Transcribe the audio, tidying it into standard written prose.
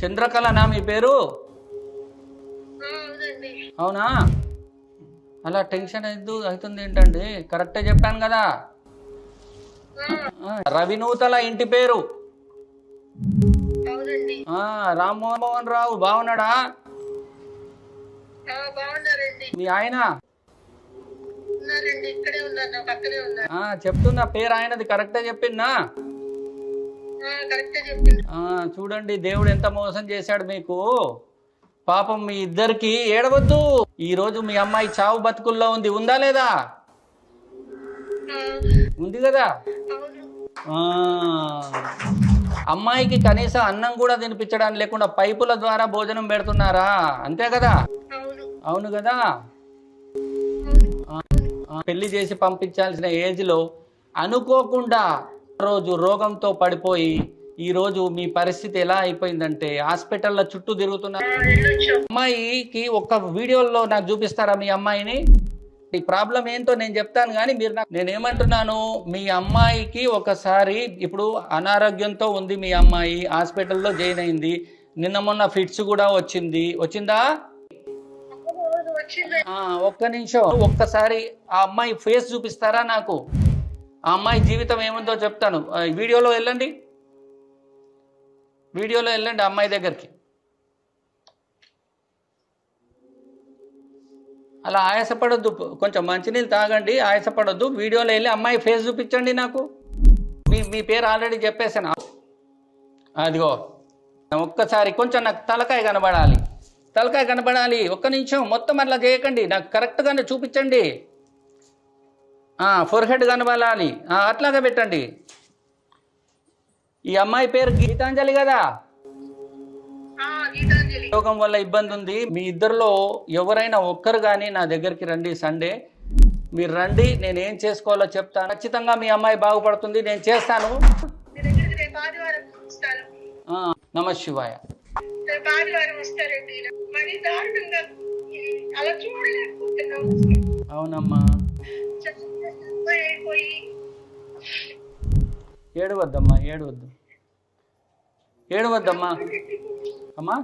చంద్రకళనా మీ పేరు? అవునా? అలా టెన్షన్ అవుతుంది ఏంటండి? కరెక్టే చెప్పాను కదా. రవినూతల ఇంటి పేరు రామ్మోహన్ రావు. బాగున్నాడా మీ ఆయన? చెప్తున్నా పేరు ఆయనది కరెక్టే చెప్పిందా? చూడండి దేవుడు ఎంత మోసం చేశాడు మీకు. పాపం మీ ఇద్దరికి ఏడవద్దు. ఈ రోజు మీ అమ్మాయి చావు బతుకుల్లో ఉంది. ఉందా లేదా? ఉంది కదా. అమ్మాయికి కనీసం అన్నం కూడా తినిపించడానికి లేకుండా పైపుల ద్వారా భోజనం పెడుతున్నారా? అంతే కదా. అవును కదా. పెళ్లి చేసి పంపించాల్సిన ఏజ్ లో అనుకోకుండా రోజు రోగంతో పడిపోయి ఈ రోజు మీ పరిస్థితి ఎలా అయిపోయిందంటే హాస్పిటల్లో చుట్టూ తిరుగుతున్నారు. అమ్మాయికి ఒక్క వీడియోలో నాకు చూపిస్తారా మీ అమ్మాయిని? ఈ ప్రాబ్లం ఏంటో నేను చెప్తాను కానీ మీరు నేనేమంటున్నాను, మీ అమ్మాయికి ఒకసారి ఇప్పుడు అనారోగ్యంతో ఉంది. మీ అమ్మాయి హాస్పిటల్లో జాయిన్ అయింది. నిన్న మొన్న ఫిట్స్ కూడా వచ్చిందా? ఒక్క నిమిషం, ఒక్కసారి ఆ అమ్మాయి ఫేస్ చూపిస్తారా నాకు? ఆ అమ్మాయి జీవితం ఏముందో చెప్తాను. వీడియోలో వెళ్ళండి అమ్మాయి దగ్గరికి. అలా ఆయాసపడొద్దు, కొంచెం మంచినీళ్ళు తాగండి, ఆయాసపడొద్దు. వీడియోలో వెళ్ళి అమ్మాయి ఫేస్ చూపించండి నాకు. మీ పేరు ఆల్రెడీ చెప్పేసాను. అదిగో ఒక్కసారి కొంచెం నాకు తలకాయ కనబడాలి. ఒక్క నిమిషం, మొత్తం అట్లా చేయకండి, నాకు కరెక్ట్గానే చూపించండి. ఫోర్హెడ్ కనబడాలి, అట్లాగే పెట్టండి. ఈ అమ్మాయి పేరు గీతాంజలి కదా. రోగం వల్ల ఇబ్బంది ఉంది. మీ ఇద్దరిలో ఎవరైనా ఒక్కరు కానీ నా దగ్గరికి రండి. సండే మీరు రండి, నేను ఏం చేసుకోవాలో చెప్తాను. ఖచ్చితంగా మీ అమ్మాయి బాగుపడుతుంది, నేను చేస్తాను. నమశివాయ. అవునమ్మా, ఏడవద్దమ్మా అమ్మా.